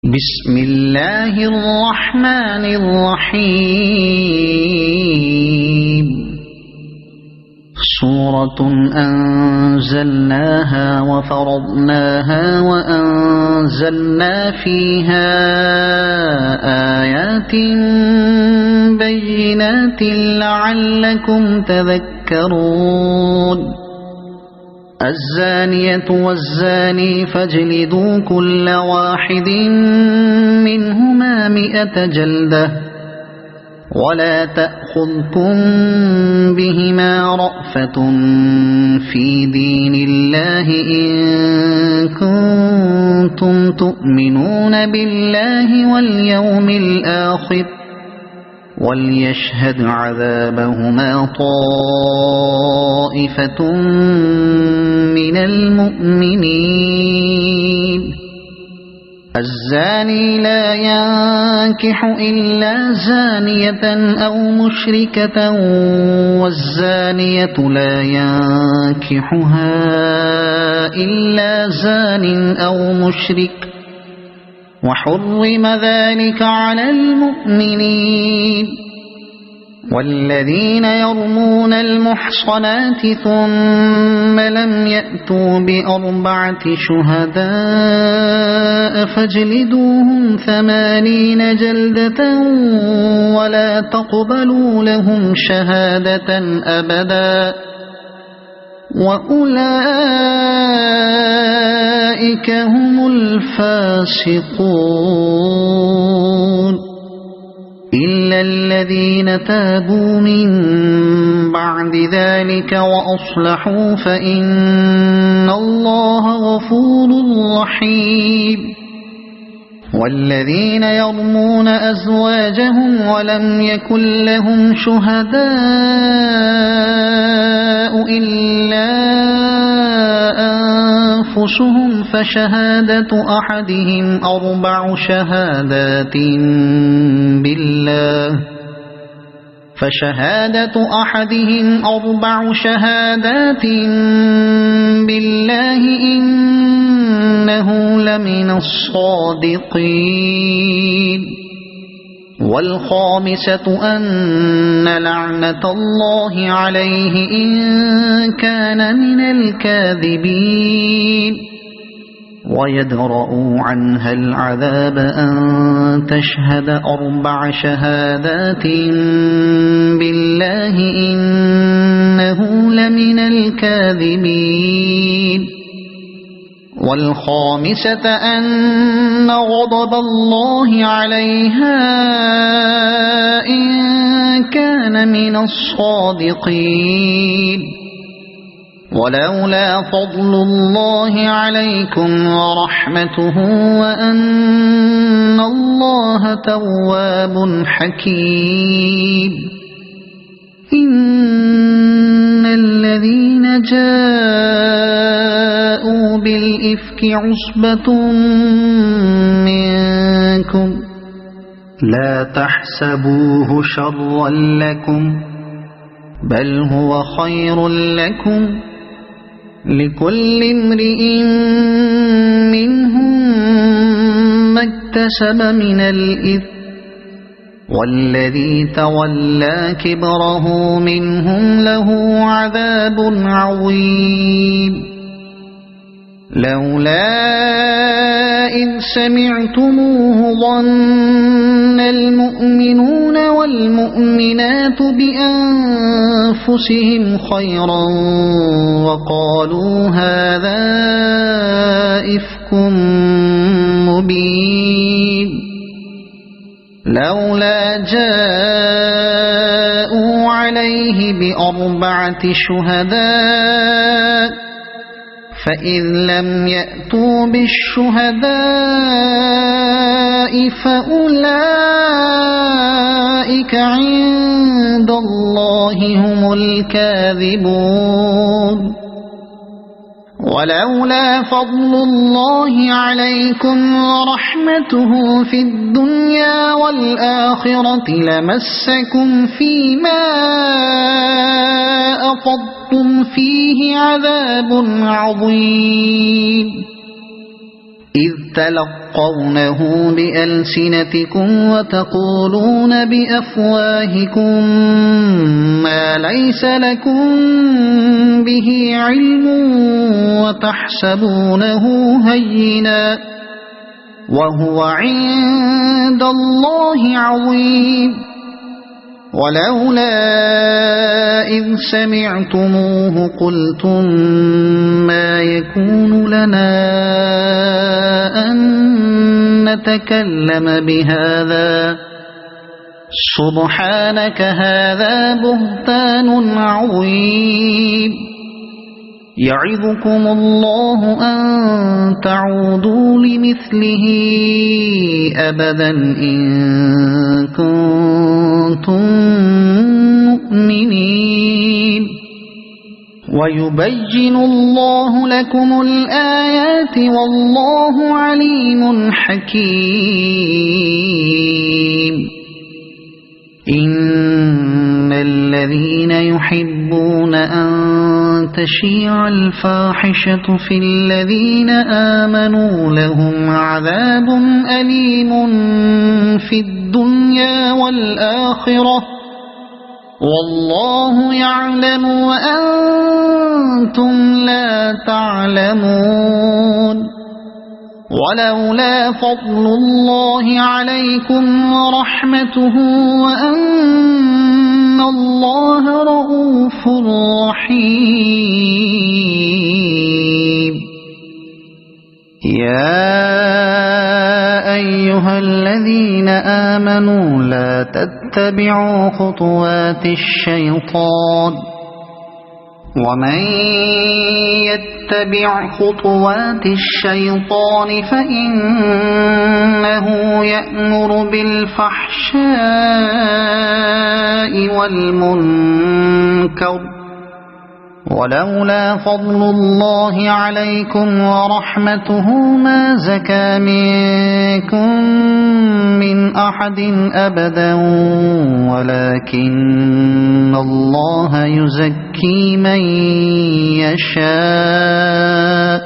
بسم الله الرحمن الرحيم سورة أنزلناها وفرضناها وأنزلنا فيها آيات بينات لعلكم تذكرون الزانية والزاني فاجلدوا كل واحد منهما 100 جلدة ولا تأخذكم بهما رأفة في دين الله إن كنتم تؤمنون بالله واليوم الآخر وليشهد عذابهما طائفة من المؤمنين الزاني لا ينكح إلا زانية أو مشركة والزانية لا ينكحها إلا زان أو مشرك وحرم ذلك على المؤمنين والذين يرمون المحصنات ثم لم يأتوا ب4 شهداء فاجلدوهم 80 جلدة ولا تقبلوا لهم شهادة أبدا وأولئك هم الفاسقون إلا الذين تابوا من بعد ذلك وأصلحوا فإن الله غفور رحيم والذين يرمون أزواجهم ولم يكن لهم شهداء إلا أنفسهم فشهادة أحدهم 4 شهادات بالله إنه لمن الصادقين والخامسة أن لعنة الله عليه إن كان من الكاذبين ويدرأ عنها العذاب أن تشهد 4 شهادات بالله إنه لمن الكاذبين والخامسة أن غضب الله عليها إن كان من الصادقين ولولا فضل الله عليكم ورحمته وأن الله تواب حكيم إن الذين جاءوا بالإفك عصبة منكم لا تحسبوه شرا لكم بل هو خير لكم لكل امرئ منهم ما اكتسب من الإثم والذي تولى كبره منهم له عذاب عظيم لولا إذ سمعتموه ظن المؤمنون والمؤمنات بأنفسهم خيرا وقالوا هذا إفك مبين لولا جاءوا عليه ب4 شهداء فإذ لم يأتوا بالشهداء فأولئك عند الله هم الكاذبون ولولا فضل الله عليكم ورحمته في الدنيا والآخرة لمسكم فيما أفضتم فيه عذاب عظيم إذ تلقونه بألسنتكم وتقولون بأفواهكم ما ليس لكم به علم وتحسبونه هينا وهو عند الله عظيم ولولا إذ سمعتموه قلتم ما يكون لنا أن نتكلم بهذا سبحانك هذا بهتان عظيم يعظكم الله أن تعودوا لمثله أبدا إن كنتم مؤمنين ويبين الله لكم الآيات والله عليم حكيم إن الذين يحبون أن تشيع الفاحشة في الذين آمنوا لهم عذاب أليم في الدنيا والآخرة والله يعلم وأنتم لا تعلمون ولولا فضل الله عليكم ورحمته وأن الله رؤوف رحيم يا أيها الذين آمنوا لا تتبعوا خطوات الشيطان ومن يتبع خطوات الشيطان فإنه يأمر بالفحشاء والمنكر ولولا فضل الله عليكم ورحمته ما زكى منكم من أحد أبدا ولكن الله يزكي من يشاء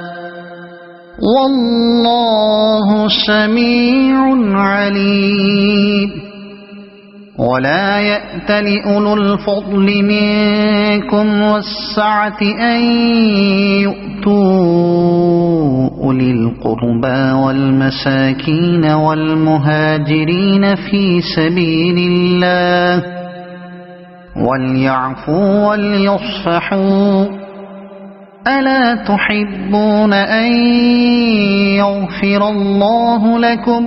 والله سميع عليم ولا يأتل أولو الفضل منكم والسعة أن يؤتوا أولي القربى والمساكين والمهاجرين في سبيل الله وليعفوا وليصفحوا ألا تحبون أن يغفر الله لكم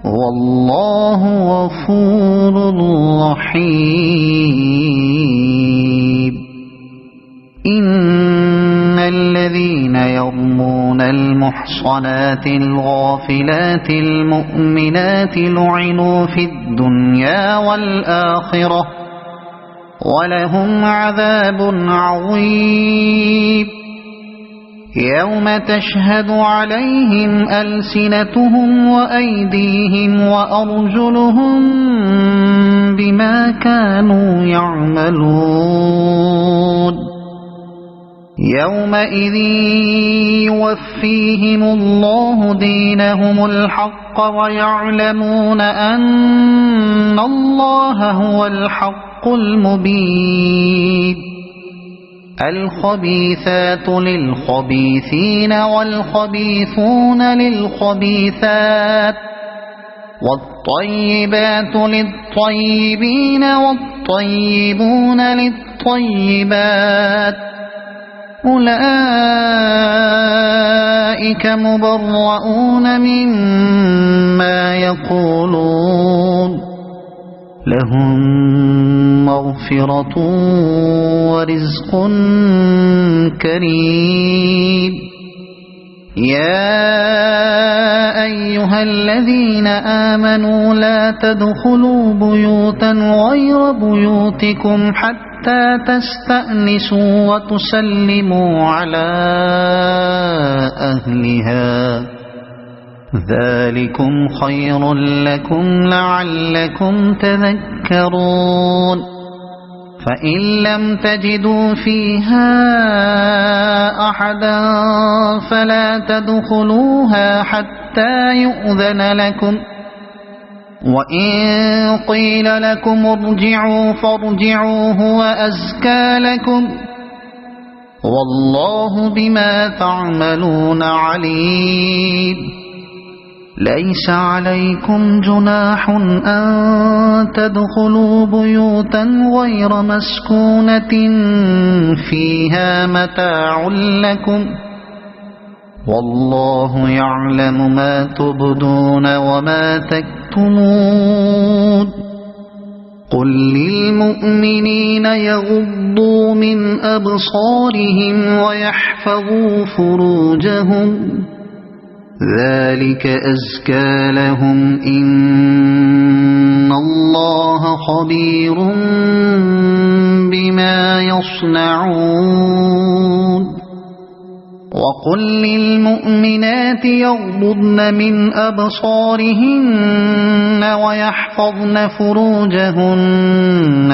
والله غفور رحيم إن الذين يرمون المحصنات الغافلات المؤمنات لعنوا في الدنيا والآخرة ولهم عذاب عظيم يوم تشهد عليهم ألسنتهم وأيديهم وأرجلهم بما كانوا يعملون يومئذ يوفيهم الله دينهم الحق ويعلمون أن الله هو الحق المبين الخبيثات للخبيثين والخبيثون للخبيثات والطيبات للطيبين والطيبون للطيبات أولئك مبرؤون مما يقولون لهم مغفرة ورزق كريم يا أيها الذين آمنوا لا تدخلوا بيوتا غير بيوتكم حتى تستأنسوا وتسلموا على أهلها ذلكم خير لكم لعلكم تذكرون فإن لم تجدوا فيها أحدا فلا تدخلوها حتى يؤذن لكم، وإن قيل لكم ارجعوا فارجعوا هو أزكى لكم، والله بما تعملون عليم. ليس عليكم جناح أن تدخلوا بيوتا غير مسكونة فيها متاع لكم، والله يعلم ما تبدون وما تكتمون. قل للمؤمنين يغضوا من أبصارهم ويحفظوا فروجهم، ذلك أزكى لهم، إن الله خبير بما يصنعون. وقل للمؤمنات يغضضن من أبصارهن ويحفظن فروجهن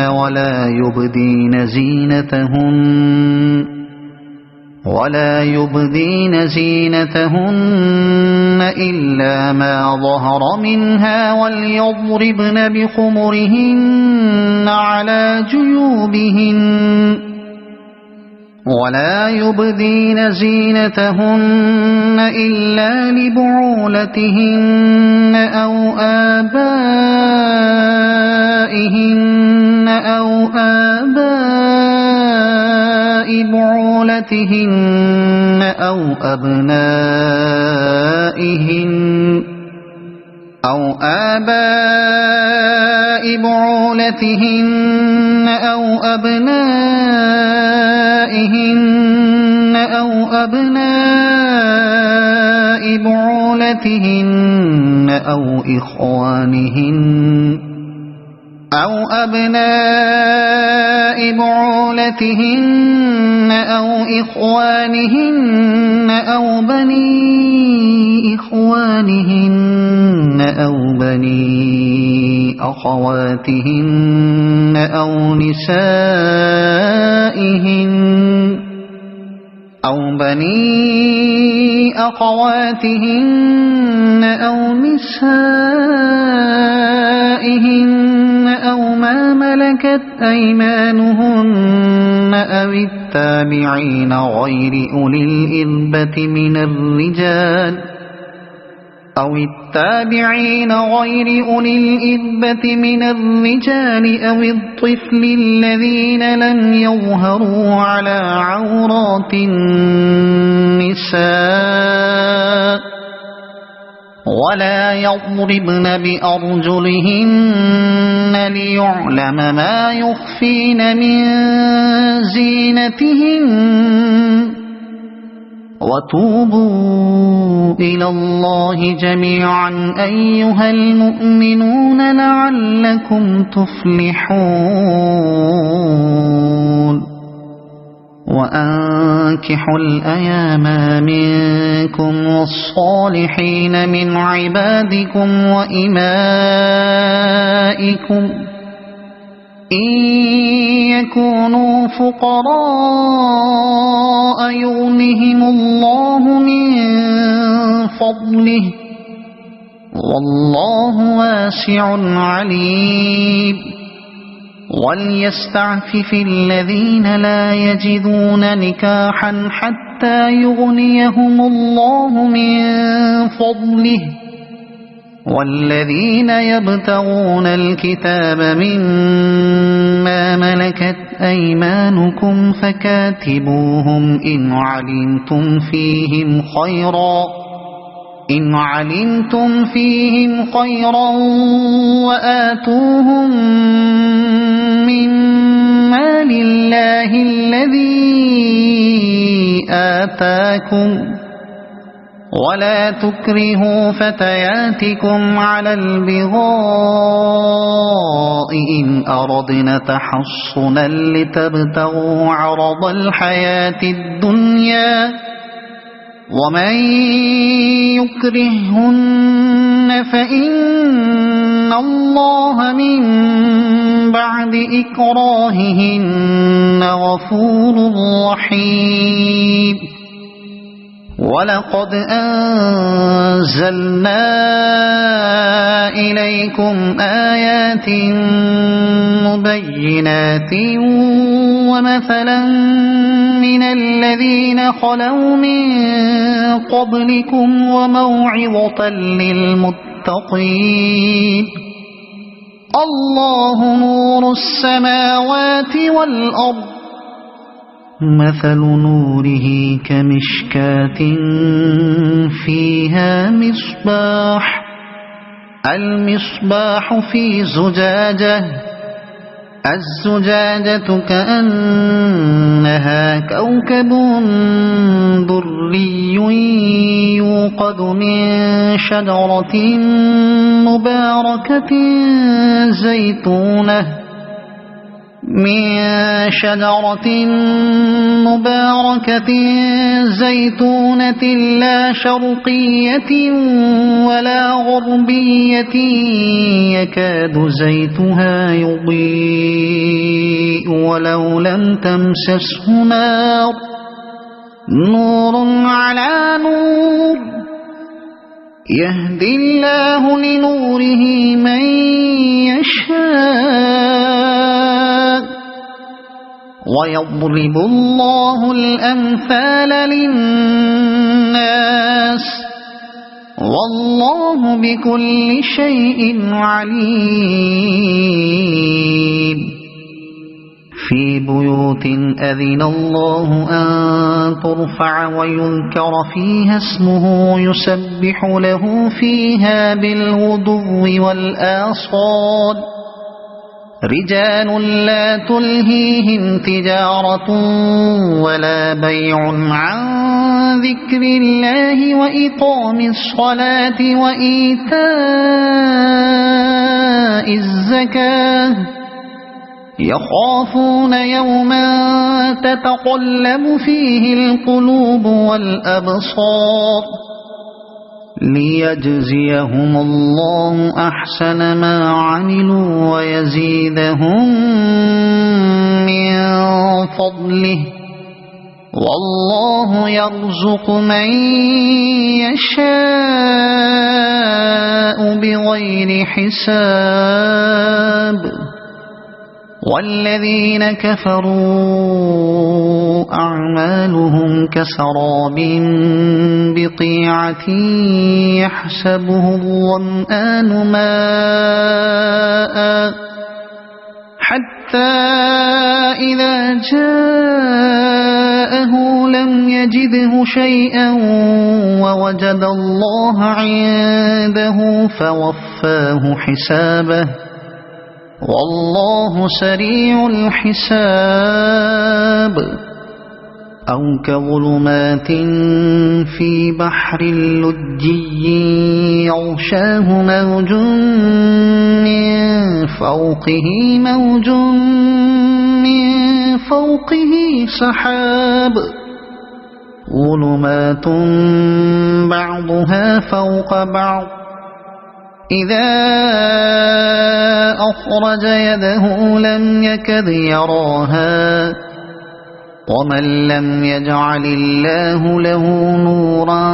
ولا يبدين زينتهن إلا ما ظهر منها، وليضربن بخمرهن على جيوبهن، ولا يبدين زينتهن إلا لبعولتهن أو آبائهن أو آباء بعولتهن أو أبنائهن أو آباء بعولتهن أو أبنائهن أو أبناء بعولتهن أو إخوانهن أو أبناء بعولتهن أو إخوانهن أو بني إخوانهن أو بني أخواتهن أو نسائهن أو بني أخواتهن أو نسائهن أو ما ملكت أيمانهن أو التابعين غير أولي الإربة من الرجال أو الطفل الذين لم يظهروا على عورات النساء، ولا يضربن بأرجلهن ليعلم ما يخفين من زينتهن، وتوبوا إلى الله جميعا أيها المؤمنون لعلكم تفلحون. وأنكحوا الأيام منكم والصالحين من عبادكم وإمائكم إن يكونوا فقراء يغنهم الله من فضله، والله واسع عليم. وليستعفف الذين لا يجدون نكاحا حتى يغنيهم الله من فضله، والذين يبتغون الكتاب مما ملكت أيمانكم فكاتبوهم إن علمتم فيهم خيرا وآتوهم مما لله الذي آتاكم، ولا تكرهوا فتياتكم على البغاء إن أردنا تحصنا لتبتغوا عرض الحياة الدنيا، ومن يكرهن فإن الله من بعد إكراههن غفور رحيم ولقد أنزلنا إليكم آيات مبينات ومثلا من الذين خلوا من قبلكم وموعظة للمتقين الله نور السماوات والأرض مثل نوره كمشكاة فيها مصباح المصباح في زجاجة الزجاجة كأنها كوكب دري يوقد من شجرة مباركة زيتونة لا شرقية ولا غربية يكاد زيتها يضيء ولو لم تمسسه نار نور على نور يهدي الله لنوره من يشاء ويضرب الله الأمثال للناس والله بكل شيء عليم في بيوت أذن الله أن ترفع ويذكر فيها اسمه يسبح له فيها بالغدو والآصال رجال لا تلهيهم تجارة ولا بيع عن ذكر الله وإقام الصلاة وإيتاء الزكاة يخافون يوما تتقلب فيه القلوب والأبصار ليجزيهم الله أحسن ما عملوا ويزيدهم من فضله والله يرزق من يشاء بغير حساب والذين كفروا أعمالهم كسراب بقيعة يحسبه الظمآن ماء حتى إذا جاءه لم يجده شيئا ووجد الله عنده فوفاه حسابه والله سريع الحساب أو كظلمات في بحر لجي يغشاه موج من فوقه سحاب ظلمات بعضها فوق بعض إذا أخرج يده لم يكد يراها ومن لم يجعل الله له نورا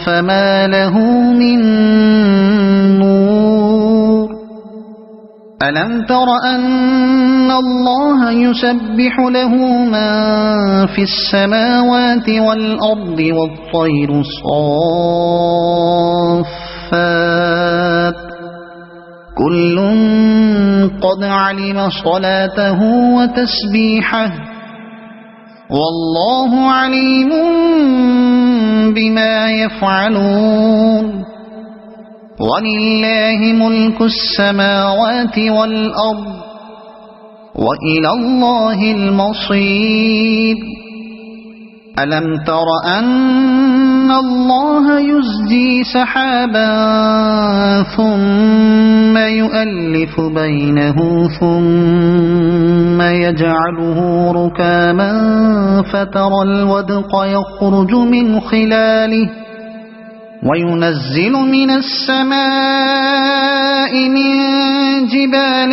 فما له من نور ألم تر أن الله يسبح له من في السماوات والأرض والطير صافات كل قد علم صلاته وتسبيحه والله عليم بما يفعلون ولله ملك السماوات والأرض وإلى الله المصير ألم تر أن الله يزجي سحابا ثم يؤلف بينه ثم يجعله ركاما فترى الودق يخرج من خلاله وينزل من السماء من جبال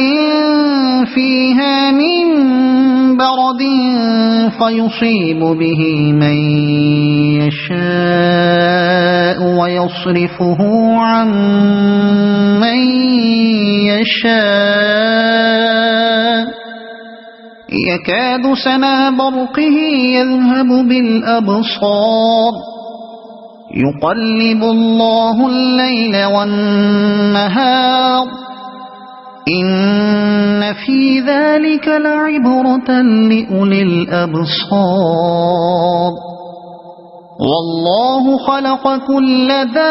فيها من برد فيصيب به من يشاء ويصرفه عن من يشاء يكاد سنا برقه يذهب بالأبصار يقلب الله الليل والنهار إن في ذلك لعبرة لأولي الأبصار والله خلق كل دابة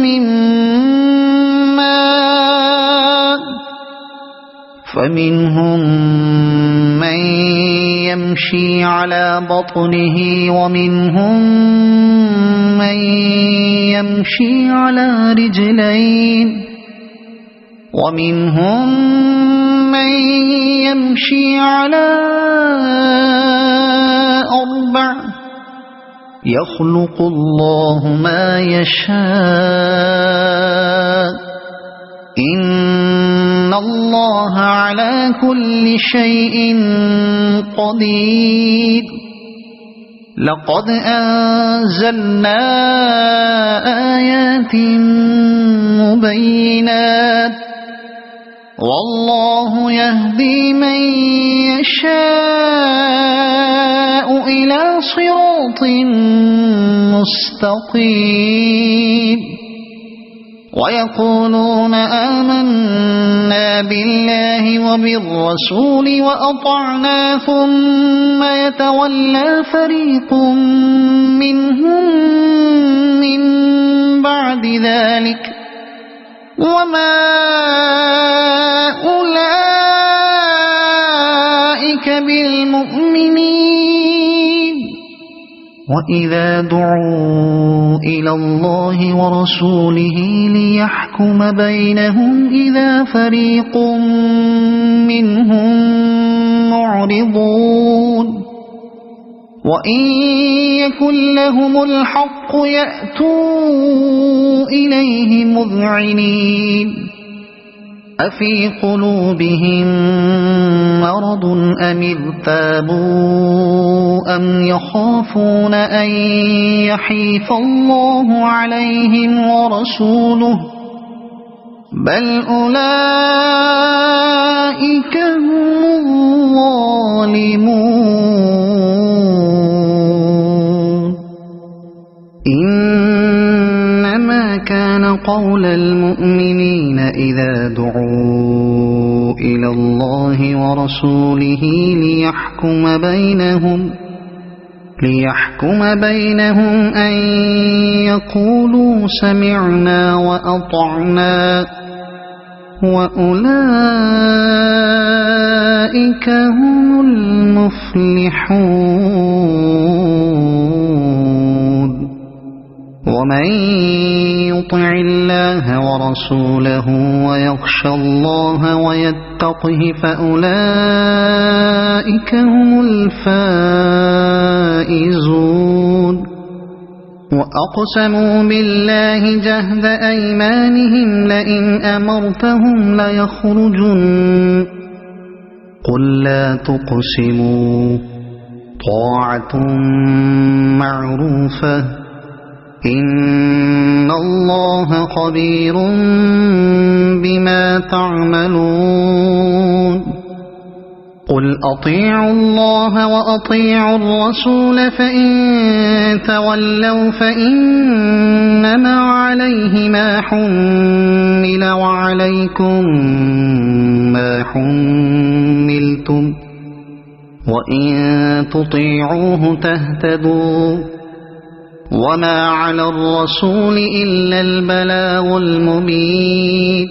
من ماء فمنهم من يمشي على بطنه ومنهم من يمشي على رجلين ومنهم من يمشي على أربع يخلق الله ما يشاء إن الله على كل شيء قدير لقد أنزلنا آيات مبينات والله يهدي من يشاء إلى صراط مستقيم ويقولون آمنا بالله وبالرسول وأطعنا ثم يتولى فريق منهم من بعد ذلك وما أولئك بالمؤمنين وإذا دعوا إلى الله ورسوله ليحكم بينهم إذا فريق منهم معرضون وإن يكن لهم الحق يأتوا إليه مذعنين أفي قلوبهم مرض أم ارتابوا أم يخافون أن يحيف الله عليهم ورسوله بل أولئك هم الظالمون إنما كان قول المؤمنين إذا دعوا إلى الله ورسوله ليحكم بينهم أن يقولوا سمعنا وأطعنا وأولئك هم المفلحون ومن يطع الله ورسوله ويخشى الله ويتقه فأولئك هم الفائزون وأقسموا بالله جهد أيمانهم لئن أمرتهم ليخرجن قل لا تقسموا طاعة معروفة إن الله خبير بما تعملون قل أطيعوا الله وأطيعوا الرسول فإن تولوا فإنما عليه ما حمل وعليكم ما حملتم وإن تطيعوه تهتدوا وما على الرسول إلا البلاغ المبين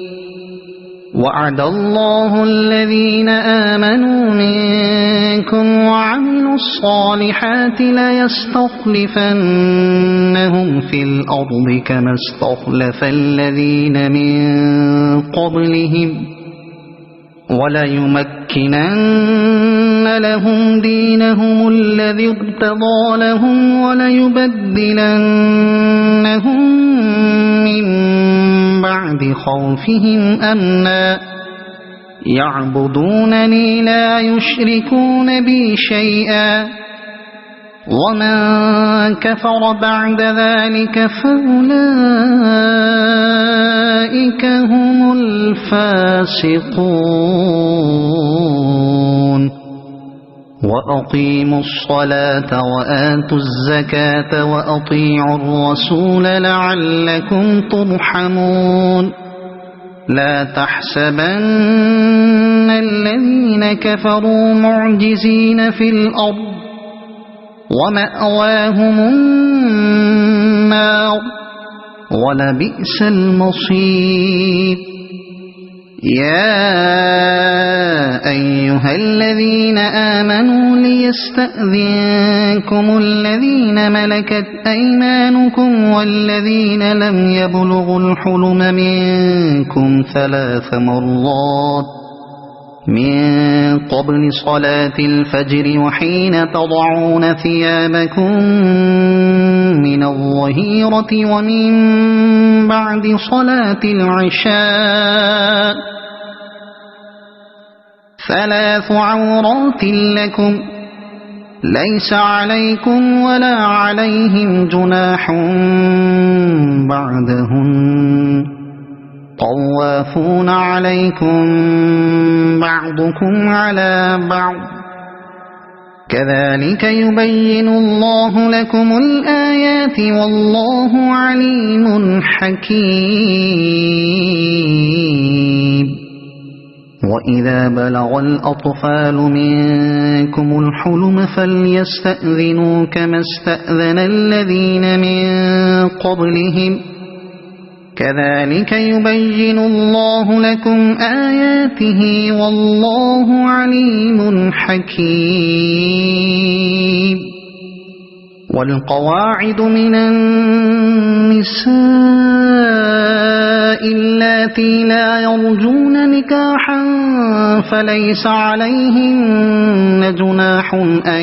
وعد الله الذين آمنوا منكم وعملوا الصالحات ليستخلفنهم في الأرض كما استخلف الذين من قبلهم وليمكنن لهم دينهم الذي ارتضى لهم وليبدلنهم من بعد خوفهم أمنا يعبدونني لا يشركون بي شيئا ومن كفر بعد ذلك فأولئك هم الفاسقون وأقيموا الصلاة وآتوا الزكاة وأطيعوا الرسول لعلكم ترحمون لا تحسبن الذين كفروا معجزين في الأرض ومأواهم النار ولبئس المصير يا أيها الذين آمنوا ليستأذنكم الذين ملكت أيمانكم والذين لم يبلغوا الحلم منكم 3 مرات من قبل صلاة الفجر وحين تضعون ثيابكم من الظهيرة ومن بعد صلاة العشاء 3 عورات لكم ليس عليكم ولا عليهم جناح بعدهن طوافون عليكم بعضكم على بعض كذلك يبين الله لكم الآيات والله عليم حكيم وإذا بلغ الأطفال منكم الحلم فليستأذنوا كما استأذن الذين من قبلهم كذلك يبين الله لكم آياته والله عليم حكيم والقواعد من النساء اللاتي لا يرجون نكاحا فليس عليهن جناح أن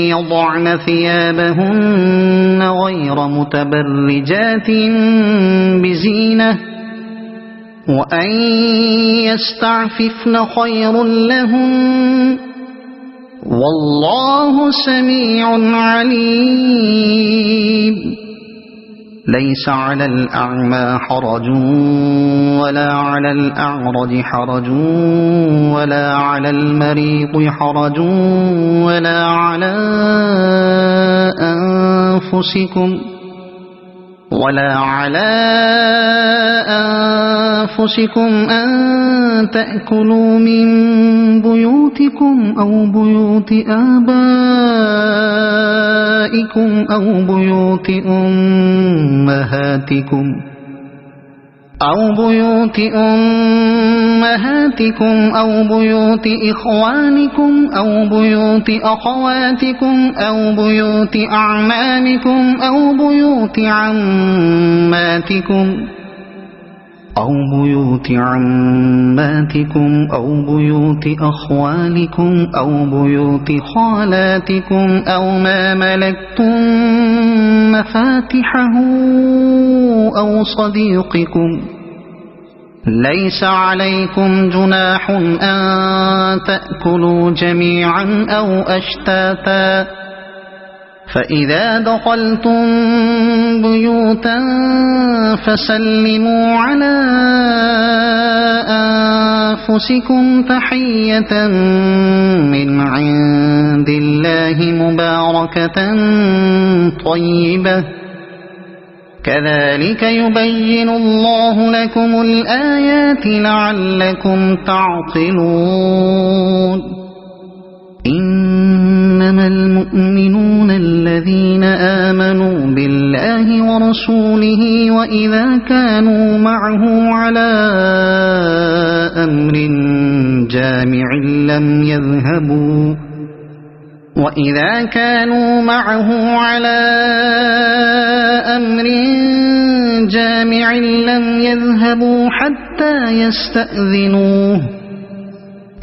يضعن ثيابهن غير متبرجات بزينة وأن يستعففن خير لهن والله سميع عليم ليس على الأعمى حرج ولا على الأعرج حرج ولا على المريض حرج ولا على أنفسكم أن تأكلوا من بيوتكم أو بيوت آبائكم أو بيوت أمهاتكم أو بيوت إخوانكم أو بيوت أخواتكم أو بيوت أعمامكم أو بيوت عماتكم أو بيوت أخوالكم أو بيوت خالاتكم أو ما ملكتم مفاتحه أو صديقكم ليس عليكم جناح أن تأكلوا جميعا أو أشتاتا فإذا دخلتم بيوتا فسلموا على أنفسكم تحية من عند الله مباركة طيبة كذلك يبين الله لكم الآيات لعلكم تعقلون إنما المؤمنون الذين آمنوا بالله ورسوله وإذا كانوا معه على أمر جامع وإذا كانوا معه على أمر جامع لم يذهبوا حتى يستأذنوه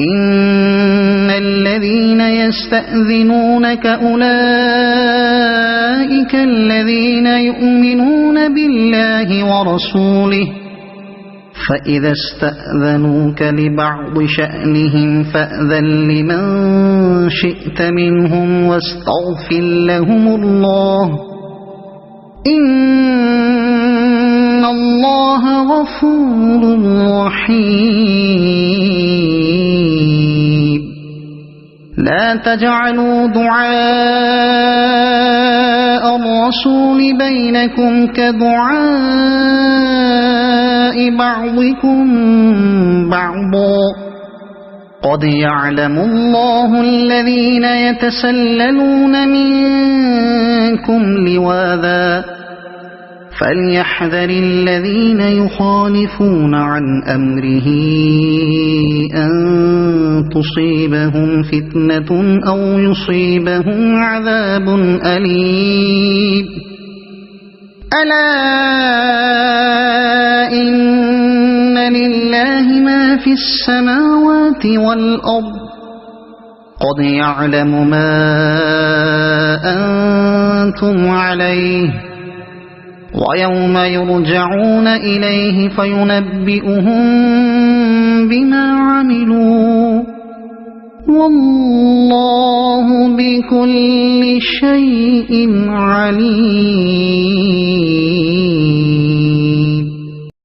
إن الذين يستأذنونك أولئك الذين يؤمنون بالله ورسوله فإذا استأذنوك لبعض شأنهم فأذن لمن شئت منهم واستغفر لهم الله إن الله غفور رحيم لا تجعلوا دعاء الرسول بينكم كدعاء بعضكم بعضا قد يعلم الله الذين يتسللون منكم لواذا فليحذر الذين يخالفون عن أمره أن تصيبهم فتنة أو يصيبهم عذاب أليم ألا إن لله ما في السماوات والأرض قد يعلم ما أنتم عليه ويوم يرجعون إليه فينبئهم بما عملوا والله بكل شيء عليم.